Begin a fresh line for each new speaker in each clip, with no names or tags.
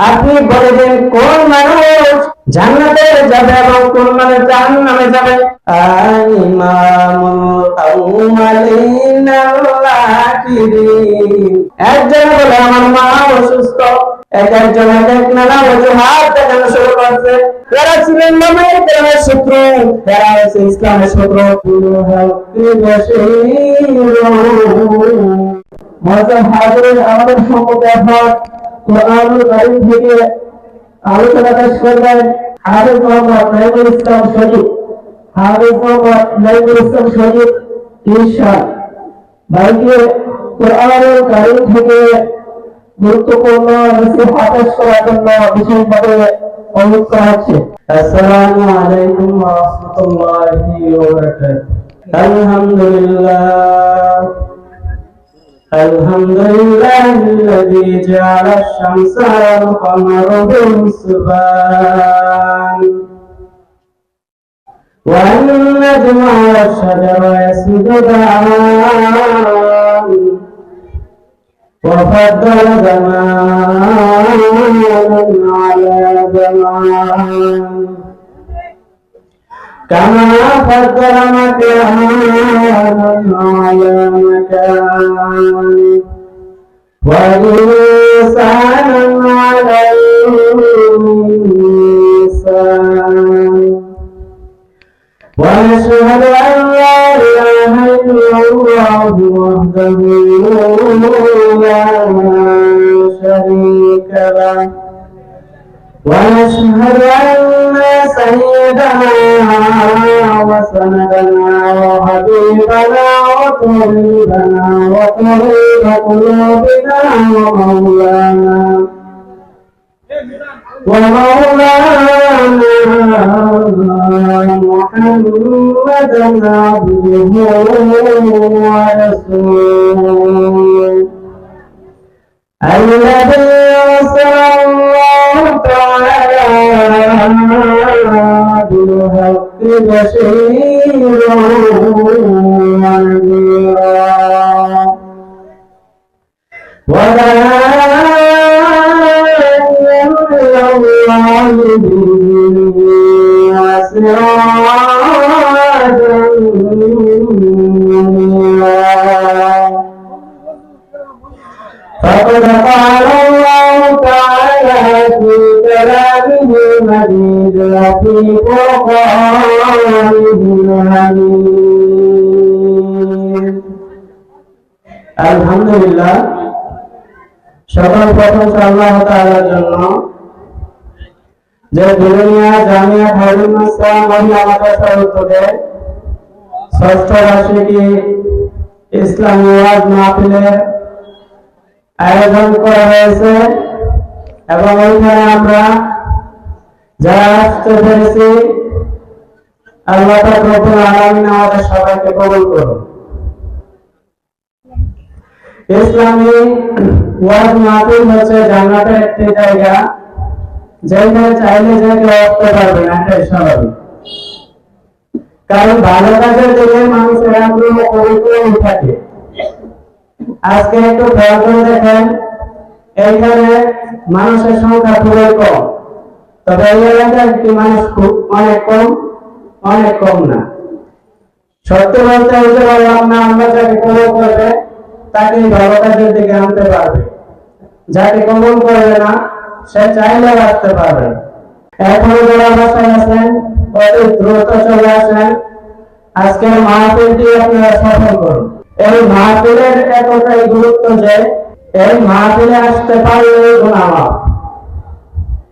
আপনি বলে দেন কোন মানুষ জান্নাতে যাবে এবং কোন মানুষ জাহান্নামে যাবে। একজন বলে আমার মা অসুস্থ, একজন নানা অজুহাত দেখানো শুরু করছে। যারা ছিলেন নামের প্রেমের শত্রু, যারা হচ্ছে ইসলামের শত্রু। আমাদের সম্পর্কে এখন কোরআনুল কারীম থেকে আলোচনা পেশ করবেন হাফেজ মোহাম্মদ নাঈমুল ইসলাম শরীফ। হাফেজ মোহাম্মদ নাঈমুল ইসলাম শরীফ ইরশাদ ভাইকে কোরআনুল কারীম থেকে গুরুত্বপূর্ণ নসিহত পেশ করার জন্য বিশেষভাবে অনুরোধ করা হচ্ছে। আসসালামু আলাইকুম ওয়া রাহমাতুল্লাহি ওয়া বারাকাতুহু। আলহামদুলিল্লাহ الذي جعل الشمس والقمر بحسبان والنجم والشجر يسجدان وفضل زمانا على زمان كما فضل مكانا على مكان وإنسانا على الإنسان ونشهد أن لا إله إلا الله وحده لا شريك له ونشهد أن سيدنا وسندنا وحبيبنا وطبيبنا وطبيب قلوبنا ومولانا محمدا عبده ورسوله الذي أرسل الله تعالى بالحق بشيرا ونذيرا وداعيا إلى الله بإذنه وسراجا منيرا. فقد قال الله تعالى في كلامه المجيد وفي قرآنه الحميد. আলহামদুলিল্লাহ, সকল প্রশংসা আল্লাহ তাআলার জন্য, যে দুনিয়া জামিয়া খায়রুল ইসলাম মহিলা মাদ্রাসা উদ্যোগে ষষ্ঠ বার্ষিকী ইসলামী ওয়াজ মাহফিলের আয়োজন করা হয়েছে এবং ওইখানে আমরা যারা আসতে পেরেছি, আল্লাহ পাক রব্বুল আলামিন আমাদের সবাইকে কবুল করুন। ইসলামী ওয়াজ মাহফিল হচ্ছে জান্নাতের একটি জায়গা, যেখানে চাইলে যে কেউ আসতে পারবে না, এটাই স্বাভাবিক। কারণ ভালো কাজের দিকে মানুষের আগ্রহ পরিপূর্ণ থাকে। আজকে একটু খেয়াল করে দেখেন, এইখানে মানুষের সংখ্যা খুবই কম, তবে এই এলাকায় একটি মানুষ খুব অনেক কম না। সত্য বলতে হতে পারলাম না, আমরা যাকে কবল করবে তাকে ভালো কাজের দিকে আনতে পারবে, যাকে কবল করবে না সে চাইলেও আসতে পারবে। এখনো যারা বাসায় আছেন অতি দ্রুত চলে আসেন, আজকের মাহফিলটি আপনারা সফল করুন। এই মাহফিলের এতটাই গুরুত্ব যে এই মাহফিলে আসতে পারলে গুনাহ মাফ।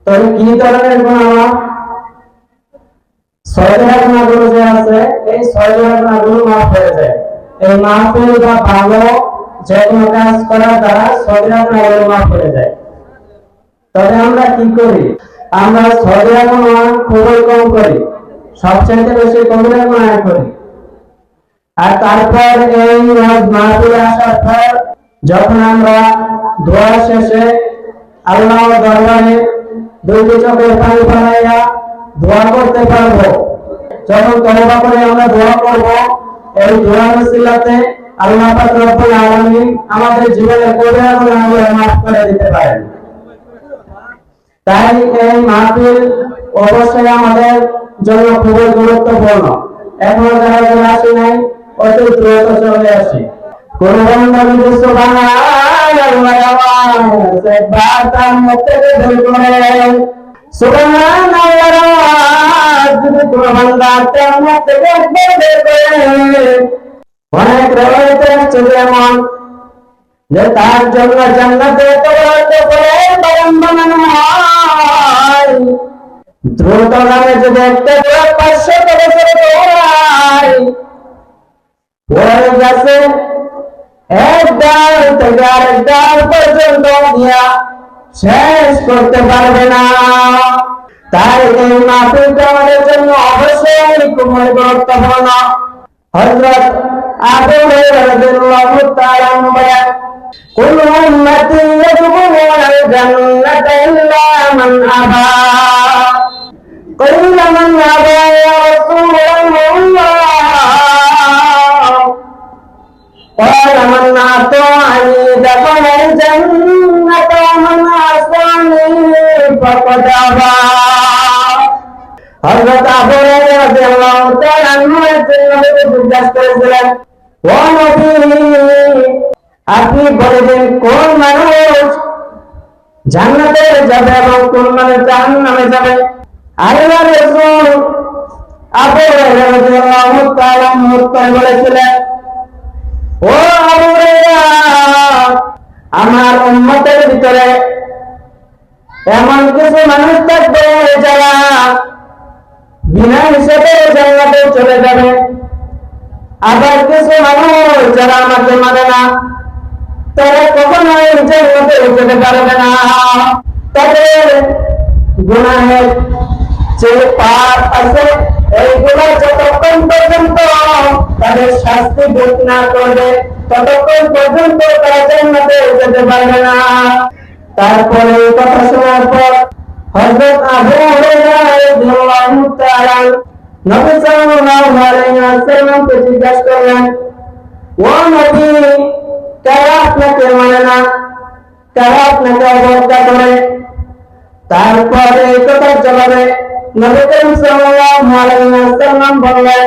তবে কি ধরনের গুনাহ মাফ? 6 গুনাহগুলো যে আছে, এই 6 গুনাহগুলো মাফ হয়ে যায়। এই মাহফিল বা ভালো যে কোনো কাজ করার দ্বারা 6 গুনাহগুলো মাফ হয়ে যায়। তবে আমরা কি করি? আমরা 6 গুনাহ খুবই কম করি, সবচেয়ে বেশি কবিরা গুনাহ করি। আর তারপর এই মাহফিলে আসার পর যখন আমরা দোয়া শেষে আল্লাহর দরবারে দুইটি চোখের পানি ফেলাইয়া দোয়া করতে পারবো, যখন তওবা করে আমরা দোয়া করব, এই দোয়ার ওসিলাতে আল্লাহ পাক রব্বুল আলামিন আমাদের জীবনের কবিরা গুনাহগুলো মাফ করে দিতে পারেন। তাই এই মাহফিল অবশ্যই আমাদের জন্য খুবই গুরুত্বপূর্ণ। এখনো যারা যারা আসি নাই অতি দ্রুত চলে আসি। কোন বান্দা যদি সুবহানাল্লাহ বাতার মধ্যে বের করে সুবহানাল্লাহ যদি কোন বান্দা তার মধ্যে বের করে অনেক রয়েছে যেমন যে তার জন্য জান্নাতে বাগান বানানো হয়। দ্রুতগামী যদি একটা 500 বছর দৌড়ায় ওই গাছে এক ডাল থেকে আরেক ডাল পর্যন্ত দিয়া শেষ করতে পারবে না। তাই এই মাহফিলটা আমাদের জন্য অবশ্যই খুবই গুরুত্বপূর্ণ। হযরত আবু হুরায়রা রাদিয়াল্লাহু তাআলা বলেন কুল্লু উম্মতি ইয়াদখুলুনাল জান্নাতা ইল্লা মান আবা قيل من أبى يا رسول الله قال من أطاعني دخل الجنة ومن عصاني فقد أبى হযরত আবু হুরায়রা রাদিয়াল্লাহু তাআলা আনহু নবীকে জিজ্ঞাসা করেছিলেন, ও নবী, আপনি বলে দিন কোন মানুষ জান্নাতে যাবে এবং কোন মানুষ জাহান্নামে যাবে। আল্লাহর রাসূল আবু হুরায়রা রাদিয়াল্লাহু তাআলা উত্তর বলেছিলেন, ও আবু হুরায়রা, আমার উম্মতের ভিতরে এমন কিছু মানুষ থাকবে যারা বিনা হিসেবে জান্নাতে চলে যাবে, আবার কিছু মানুষ যারা আমাকে মানে না তারা কখনোই জান্নাতে যেতে পারবে না। তাদের গুনাহের যে পাপ আছে এইগুলো যতক্ষণ পর্যন্ত তাদের শাস্তি ভোগ না করবে ততক্ষণ পর্যন্ত তারা জান্নাতে যেতে পারবে না। তারপরে এই কথা শোনার পর হযরত আবু হুরায়রা রাদিয়াল্লাহু তাআলা নবী সাল্লাল্লাহু আলাইহি ওয়াসাল্লামকে জিজ্ঞাসা করলেন, ও নবী, কারা আপনাকে মানে না, কারা আপনাকে অবজ্ঞা করে? তারপরে এই কথার জবাবে নবী করিম সাল্লাল্লাহু আলাইহি ওয়াসাল্লাম বললেন,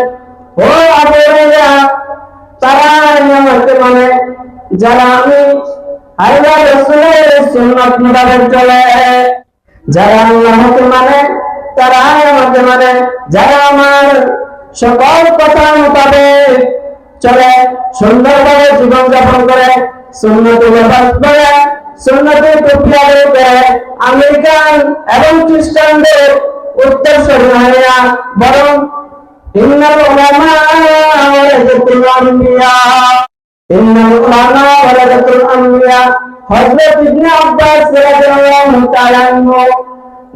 ও আবু হুরায়রা, তারা আমাকে মানে যারা আমি আল্লাহ রাসূলের সুন্নাত মোতাবেক চলে, যারা আল্লাহকে মানে তারা আমাকে মানে, যারা আমার সকল কথা মোতাবেক চলে, সুন্দরভাবে জীবন যাপন করে, সুন্নতে লিবাস পরে, সুন্নতে টুপি আদায় করে, আমেরিকান এবং খ্রিস্টানদের উত্তরসূরি হয় না, বরং ইন্নাল উলামা ওয়ারাসাতুল আম্বিয়া, ইন্নাল উলামা ওয়ারাসাতুল আম্বিয়া। হযরত ইবনে আব্বাস রাদিয়াল্লাহু তাআলা আনহু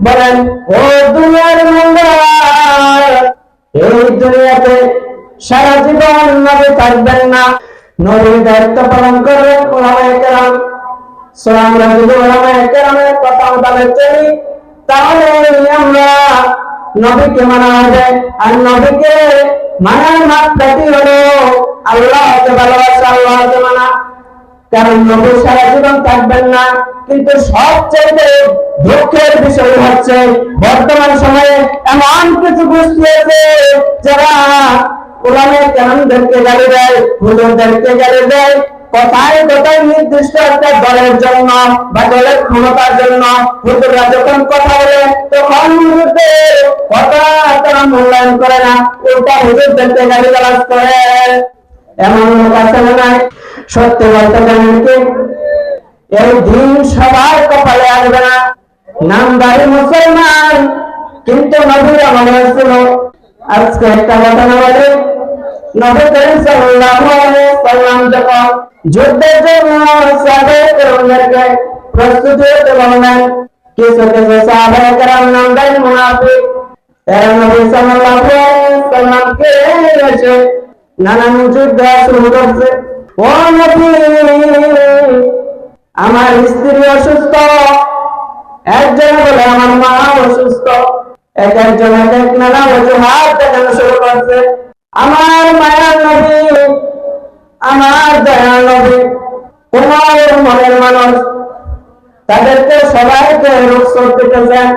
বলেন, ও দুনিয়ার মঙ্গল, এই দুনিয়াতে সারা জীবন নবী থাকবেন না, নবীর দায়িত্ব পালন করবেন উলামায়ে কেরাম। আমরা যদি উলামায়ে কেরামের কথা মোতাবেক চলি তাহলে আমরা নবীকে মানা হবে। আর নবীকে মানার মাপকাঠি হলো আল্লাহকে ভালোবাসা, আল্লাহকে মানা। কারণ নবী সারা জীবন থাকবেন না, কিন্তু সবচেয়ে দুঃখের বিষয় হচ্ছে বর্তমান সময়ে এমন কিছু গোষ্ঠী আছে যারা উলামায়ে কেরামদেরকে গালি দেয়, হুজুরদেরকে গালি দেয়, কথায় কথায় নির্দিষ্ট একটা দলের জন্য বা দলের ক্ষমতার জন্য হুজুররা যখন কথা বলে তখন হুজুরদের কথা তারা মূল্যায়ন করে না, উল্টা হুজুরদেরকে গালিগালাজ করে। এমন লোক আছে না নাই? সত্যি বলতে জানেন কি, এই দিন সবার কপালে আসবে না। নামদারি মুসলমান কিন্তু নবীর আমলে ছিল। আজকে একটা ঘটনা বলি, নবী করিম সাল্লাল্লাহু আলাইহি ওয়াসাল্লাম যখন যুদ্ধের জন্য সাহাবায়ে কেরামদেরকে প্রস্তুতি হতে বললেন, কিছু কিছু সাহাবায়ে কেরাম নামদারি মুনাফিক এরা নবী সাল্লাল্লাহু আলাইহি ওয়াসাল্লামকে এসে নানান যুদ্ধ শুরু করছে। ও নবী, আমার স্ত্রী অসুস্থ, একজন বলে আমার মা অসুস্থ, এক একজন এক এক নানা অজুহাত দেখানো শুরু করছে। আমার মায়ার নবী, আমার দয়ার নবী, তোমার মনের মানুষ তাদেরকে সবাইকে রুখসত দিতেছেন,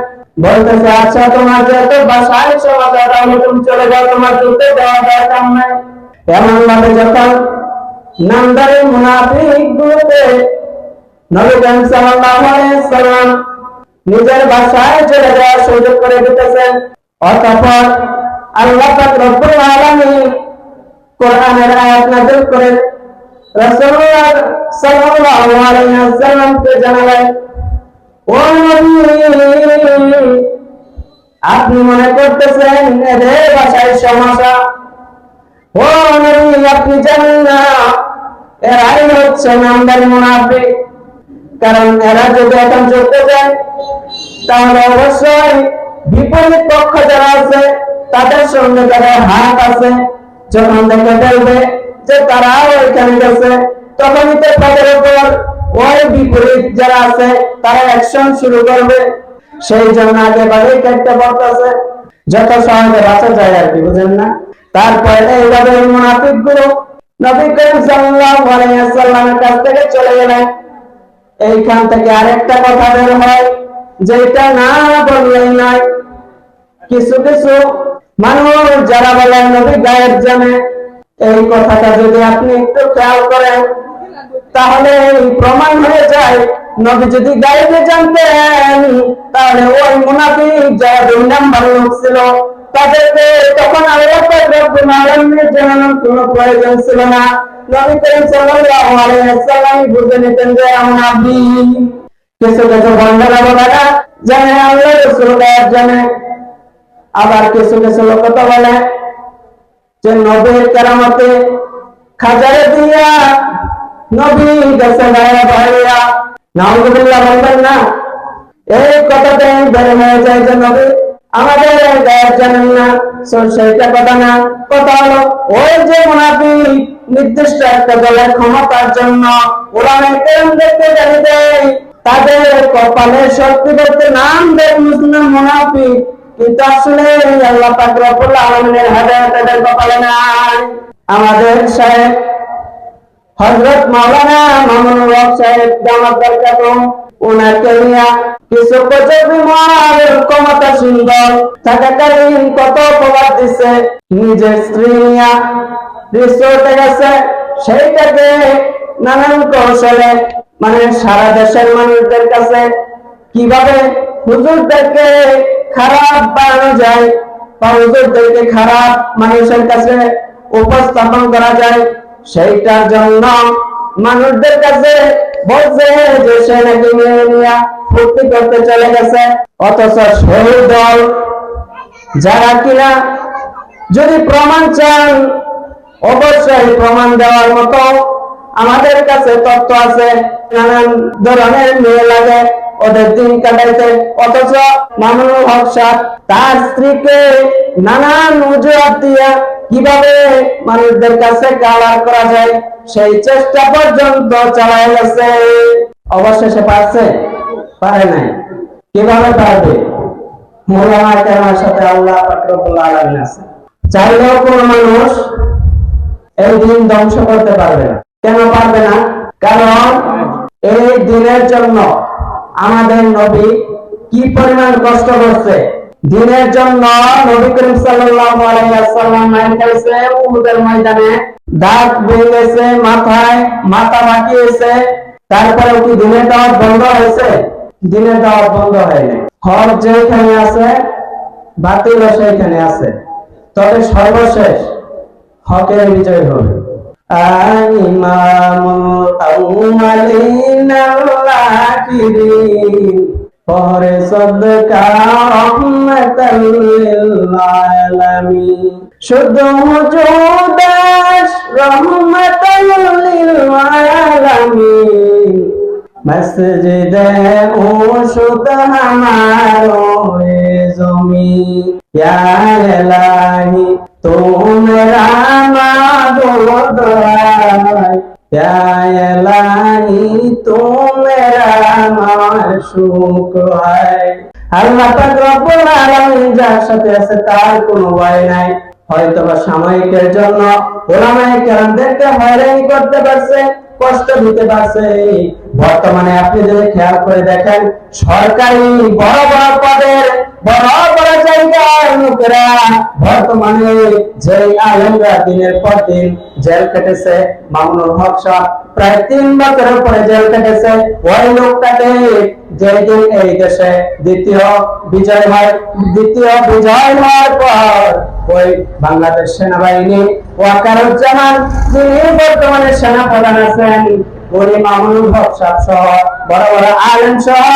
বলতেছে আচ্ছা তোমার যেহেতু বাসায় সমাজ তাহলে তুমি চলে যাও, তোমার চলতে দেওয়া দরকার নাই। এমন ভাবে যখন নামদারি মুনাফিক গুলোকে নবী করিম সাল্লাল্লাহু আলাইহি ওয়াসাল্লাম নিজের বাসায় চলে যাওয়ার সুযোগ করে দিতেছেন, অতঃপর আল্লাহ পাক রব্বুল আলামিন কোরআনের আয়াত নাযিল করে রাসূলুল্লাহ সাল্লাল্লাহু আলাইহি ওয়াসাল্লামকে জানালেন, ও নবী, আপনি মনে করতেছেন এদের বাসায় সমস্যা? ও নবী, আপনি জানেন না এরাই হচ্ছে নামদারি মুনাফিক। কারণ এরা যদি এখন চলতে যায় তাহলে অবশ্যই বিপরীত পক্ষ যারা আছে তাদের সঙ্গে যারা হাত আছে, যখন দেখে ফেলবে যে তারাও ওইখানে গেছে, তখনই তো তাদের উপর ওই বিপরীত যারা আছে তারা অ্যাকশন শুরু করবে। সেই জন্য আগে ভাগে একটা বলতেছে যত সহজে বাঁচা যায় আর কি, বুঝেন না? তারপরে এইভাবে মুনাফিক গুলো নবী করিম সাল্লাল্লাহু আলাইহি ওয়াসাল্লামের কাছ থেকে চলে গেলেন। এইখান থেকে আরেকটা কথা বের হয় যেটা না বললেই নয়। কিছু কিছু মানুষ যারা বলেন নবী গায়েব জানে, এই কথাটা যদি আপনি একটু খেয়াল করেন তাহলে প্রমাণ হয়ে যায় নবী যদি গায়েবে জানতেন তাহলে ওই মুনাফিক যারা 2 নাম্বার লোক ছিল তাদেরকে তখন আল্লাহ পাক রব্বুল আলামিনের জানানোর কোনো প্রয়োজন ছিল না। নবী করিম সাল্লাল্লাহু আলাইহি ওয়াসাল্লাম বুঝে নিতেন যে মুনাফিক। কিছু কিছু বন্ধুরা বলেনা জানে আল্লাহ রাসূল গায়েব জানে, আবার কিছু কিছু লোক তো বলে যে নবীর কেরামতে খাজারে দিয়া নবী গেছে গায়ে ভাইয়া। নাউযুবিল্লাহ বলবেন না, এই কথাতে বের হয়ে যায় যে নবী আমাদের গায়েব জানেন না। সেইটা কথা না, কথা হলো ওই যে মুনাফিক নির্দিষ্ট একটা দলের ক্ষমতার জন্য ওলামায়ে কেরামদেরকে জানি দেয়, তাদের কপালে সত্যি বলতে নাম দেয় মুসলিম মুনাফিক, কিন্তু আসলে আল্লাহ পাক রব্বুল আলামিনের হেদায়েত তাদের কপালে নাই। আমাদের শায়েখ হযরত মাওলানা মামুনুল হক সাহেব দামাত বরকাতুহ ওনাকে নিয়ে কিছু কোচবিহারের ক্ষমতা সুন্দর থাকাকালীন কত প্রবাদ দিছে, নিজের স্ত্রী নিয়ে রিসোর্টে গেছে, সেইটাকে নানান কৌশলে মানে সারা দেশের মানুষদের কাছে কিভাবে হুজুরদেরকে খারাপ বানানো যায় বা হুজুরদেরকে খারাপ মানুষের কাছে উপস্থাপন করা যায়, সেইটার জন্য মানুষদের কাছে বলছে যে সে নাকি মেয়ে নিয়ে ফুর্তি করতে চলে গেছে। অথচ সেই দল যারা কিনা যদি প্রমাণ চান অবশ্যই প্রমাণ দেওয়ার মতো আমাদের কাছে তথ্য আছে, নানান ধরনের মেয়ে লাগে ওদের দিন কাটাইতে, অথচ মামুনুল হক সাহেব তার স্ত্রীকে নানান অজুহাত দিয়া কিভাবে মানুষদের কাছে কালার করা যায় সেই চেষ্টা পর্যন্ত চালায় গেছে। অবশেষে পারছে? পারে নাই। কিভাবে পারবে? ওলামায়ে কেরামের সাথে আল্লাহ পাক রব্বুল আলামিন আছে। চাইলেও কোনো মানুষ এই দিন ধ্বংস করতে পারবে না। কেন পারবে না? কারণ এই দিনের জন্য আমাদের নবী কি পরিমাণ কষ্ট করছে। দিনের জন্য নবী করিম সাল্লাল্লাহু আলাইহি ওয়াসাল্লাম মার খাইছে উহুদের ময়দানে, দাঁত ভেঙেছে, মাথায় মাথা বাঁকিয়েছে, তারপরে কি দিনের দাওয়াত বন্ধ হয়েছে? দিনের দাওয়াত বন্ধ হয়নি। হক যেখানে আছে বাতিল সেখানে আছে, তবে সর্বশেষ হকের বিজয় হবে। ইমামুল আউয়ালিনাল আখিরিন পরে সদকা রহমাতাল লিল আলামিন, শুধু হুজুদাস রহমাতাল লিল আলামিন, মসজিদে উশুদ হামারো এ জমিন, ইয়া ইলাহি তু মেরা মাবুদ है, या इलाही तू मेरा माशूक है। আল্লাহ পাক রব্বুল আলামিন যার সাথে আছে তার কোনো ভয় নাই। হয়তোবা সাময়িকের জন্য ওলামায়ে কেরামদেরকে হয়রানি করতে পারছে, কষ্ট দিতে পারছে। বর্তমানে আপনি যদি খেয়াল করে দেখেন, সরকারি বড় বড় পদের বড় বড় জায়গার লোকেরা বর্তমানে যে আলেমরা দিনের পর দিন জেল কেটেছে, মামুনুল হক সাহেব প্রায় 3 বছরের পরে জেল কেটেছে, ওই লোকটাকে যেদিন এই দেশে দ্বিতীয় বিজয় হওয়ার পর ওই বাংলাদেশ সেনাবাহিনী ওয়াকারুজ্জামান, যিনি বর্তমানে সেনাপ্রধান আছেন, উনি মামুনুল হক সাহেব সহ বড় বড় আলেম সহ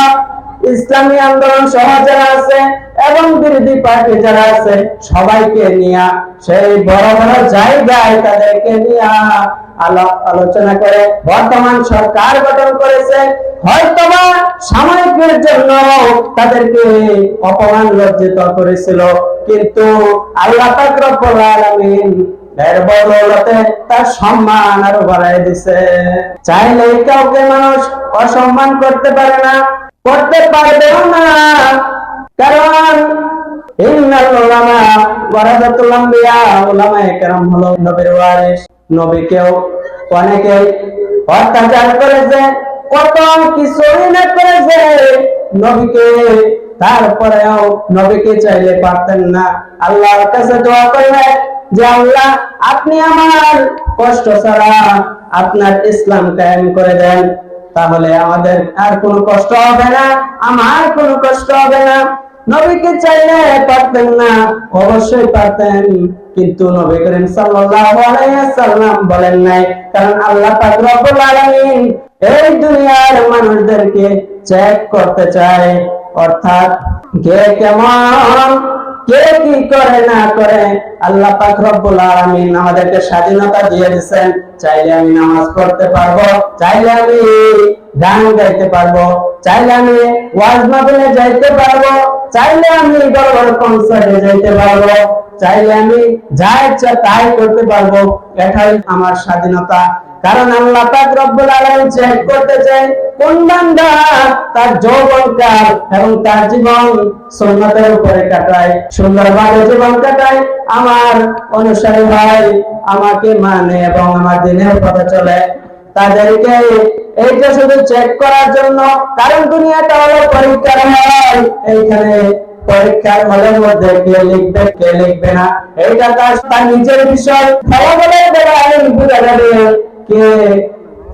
ইসলামী আন্দোলন সহ যারা আছে এবং বিরোধী পার্টি যারা আছে সবাইকে নিয়ে সেই বড় বড় জায়গায় তাদেরকে নিয়ে আলোচনা করে বর্তমান সরকার গঠন করেছে। হয়তোবা সাময়িকের জন্য তাদেরকে অপমান লজ্জিত করেছিল, কিন্তু আল্লাহ পাক রব্বুল আলামিন এর বদৌলতে তার সম্মান আরো বাড়ায় দিছে। চাইলে কাউকে মানুষ অসম্মান করতে পারে না, করতে পারবেও না, কারণ ইন্নাল উলামা ওয়ারাসাতুল আম্বিয়া, উলামায়ে কেরাম হলো নবীর ওয়ারিস। নবীকেও অনেকে অত্যাচার করেছে, কত কিছুই না করেছে নবীকে, তারপরেও নবীকে চাইলে পারতেন না। আল্লাহর কাছে দোয়া করবেন যে আল্লাহ, আপনি আমার কষ্ট ছাড়া আপনার ইসলাম কায়েম করে দেন, তাহলে আমাদের আর কোনো কষ্ট হবে না, আমার কোনো কষ্ট হবে না। নবীকে চাইলে পারতেন না? অবশ্যই পারতেন, কিন্তু নবী করিম সাল্লাল্লাহু আলাইহি ওয়াসাল্লাম বলেন নাই, কারণ আল্লাহ পাক রব্বুল আলামিন এই দুনিয়ার মানুষদেরকে চেক করতে চায়, অর্থাৎ কে কেমন, কে কি করে না করে। আল্লাহ পাক রব্বুল আলামিন আমাদেরকে স্বাধীনতা দিয়ে দিয়েছেন, চাইলে আমি নামাজ পড়তে পারবো, চাইলে আমি গান গাইতে পারবো, চাইলে আমি ওয়াজ মাহফিলে যাইতে পারবো, চাইলে আমি বড় বড় কনসার্টে যাইতে পারবো, চাইলে আমি যা ইচ্ছা তাই করতে পারবো। এটাই আমার স্বাধীনতা। কারণ আল্লাহ পাক রব্বুল আলামিন চেক করতে চায় কোন বান্দা তার যৌবনকাল এবং তার জীবন সুন্নাতের উপরে কাটায়, সুন্দরভাবে জীবন কাটায়, আমার অনুসারী হয়, আমাকে মানে এবং আমার দিনের পথে চলে, তাদেরকে এইটা শুধু চেক করার জন্য। কারণ দুনিয়াটা হলো পরীক্ষার হল, এইখানে পরীক্ষার হলের মধ্যে কে লিখবে কে লিখবে না এইটা তার নিজের বিষয়। ফলাফলের বেলায় বোঝা যাবে কে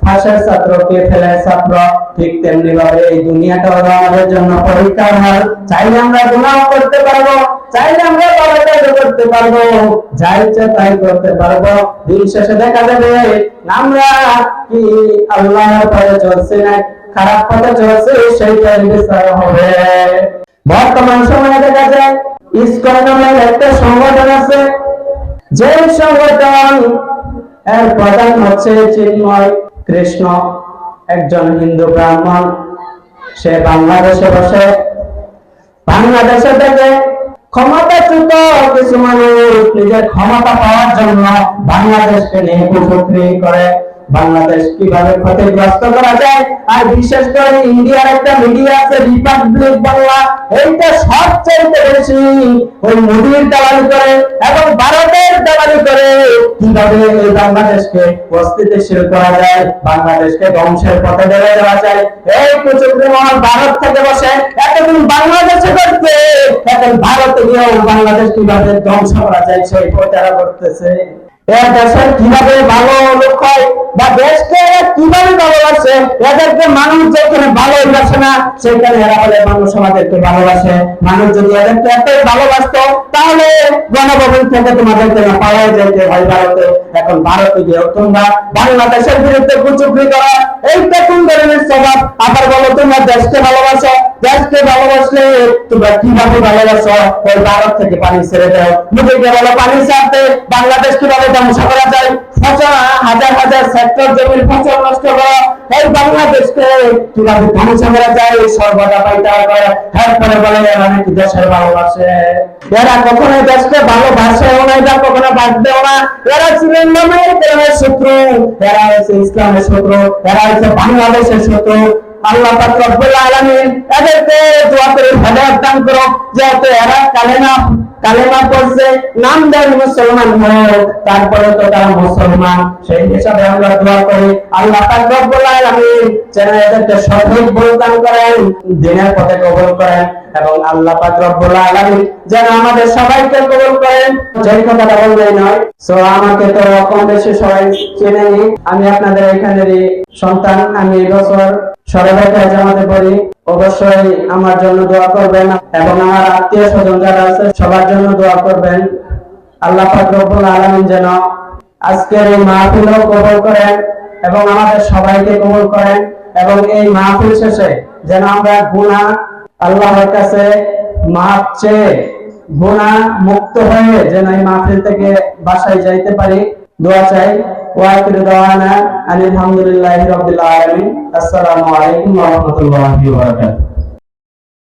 ফাঁসের ছাত্র কে ফেলের ছাত্র। ঠিক তেমনি ভাবে এই দুনিয়াটা হলো আমাদের জন্য পরীক্ষার হল। চাইলে আমরা গুনাহ করতে পারবো, চাইলে আমরা ভালো কাজ করতে পারবো, যা ইচ্ছা তাই করতে পারবো। দিন শেষে দেখা যাবে আমরা কি আল্লাহর পথে চলছি না খারাপ পথে চলছি, সেইটাই বিচার হবে। বর্তমান সময়ে দেখা যায় ইসকন নামের একটা সংগঠন আছে, যে সংগঠন এর প্রধান হচ্ছে চিন্ময় কৃষ্ণ, একজন হিন্দু ব্রাহ্মণ। সে বাংলাদেশে বসে, বাংলাদেশে থেকে ক্ষমতাচ্যুত কিছু মানুষ নিজের ক্ষমতা পাওয়ার জন্য বাংলাদেশকে নিয়ে কুচক্রি করে, বাংলাদেশ কিভাবে ক্ষতিগ্রস্ত করা যায়। আর বিশেষ করে ইন্ডিয়ার একটা মিডিয়া আছে রিপাবলিক বাংলা, এইটা সবচেয়ে বেশি ওই মোদির দালালি করে এবং ভারতের দালালি করে কিভাবে এই বাংলাদেশকে অস্থিতিশীল করা যায়, বাংলাদেশকে ধ্বংসের পথে ঠেলে দেওয়া যায়। এই কুচক্রি মহল ভারত থেকে বসে এতদিন বাংলাদেশে করতে, এখন ভারতে গিয়েও বাংলাদেশ কিভাবে ধ্বংস করা যায় সেই প্রচার করতেছে। দেশের কিভাবে ভালো লোক হয় বা দেশকে কিভাবে ভালোবাসে, এদেরকে মানুষ যেখানে ভালোবাসে না সেখানে এরা বলে মানুষ আমাদেরকে ভালোবাসে। মানুষ যদি এদেরকে এতই ভালোবাসতো তাহলে গণভবন থেকে তোমাদেরকে না পাওয়া যেতে হয় ভারতে। এখন ভারতে গিয়েও তোমরা বাংলাদেশের বিরুদ্ধে কুচক্রি করা, এইটা কোন ধরনের স্বভাব? আবার বলো তোমরা দেশকে ভালোবাসো, দেশকে ভালোবাসলে তোমরা কিভাবে ভালোবাসো? ওই ভারত থেকে পানি ছেড়ে দাও, নিজেকে বলো পানি ছাড়তে। বাংলাদেশ কিভাবে ধ্বংস করা যায়, হাজার হাজার সেক্টর জমির ফসল নষ্ট করা, এই বাংলাদেশকে কিভাবে ধ্বংস করা যায় সর্বদা পাইতে করে। এরপরে বলে এরা নাকি দেশের ভালোবাসে। এরা কখনো দেশকে ভালোবাসেও না, এরা কখনো বাঁচবেও না। এরা ছিলেন নামের শত্রু, এরা হচ্ছে ইসলামের শত্রু, এরা হচ্ছে বাংলাদেশের শত্রু। আল্লাহ পাক রব্বুল আলামিন এদেরকে দোয়া করে হেদায়েত দান করো, যাতে এরা কালেমা কালেমা পড়ছে, নামদারি মুসলমান হয়ে তারপরে তো তারা মুসলমান, সেই হিসাবে আমরা দোয়া করি আল্লাহ পাক রব্বুল আলামিন যেন এদেরকে সঠিক বুঝ দান করেন, দ্বীনের পথে কবুল করেন, এবং আল্লাহ পাক রব্বুল আলামিন যেন আমাদের সবাইকে কবুল করেন। যেই কথাটা বললেই নয়, সো আমাকে তো কম বেশি সবাই চেনেনি, আমি আপনাদের এখানেরই সন্তান। আমি এই বছর সরকারি জামাতে পড়ি, অবশ্যই আমার জন্য দোয়া করবেন এবং আমার আত্মীয় স্বজন যারা আছে সবার জন্য দোয়া করবেন। আল্লাহ পাক রব্বুল আলামিন যেন আজকের এই মাহফিলও কবুল করেন এবং আমাদের সবাইকে কবুল করেন, এবং এই মাহফিল শেষে যেন আমরা গুনাহ আল্লাহর কাছে মাফ চেয়ে গুনাহ মুক্ত হয়ে যেন এই মাহফিল থেকে বাসায় যাইতে পারি, দোয়া চাই। ওয়া আখিরু দাওয়ানা আলহামদুলিল্লাহি রাব্বিল আলামিন। আসসালামু আলাইকুম ওয়া রাহমাতুল্লাহি ওয়া বারাকাতুহু।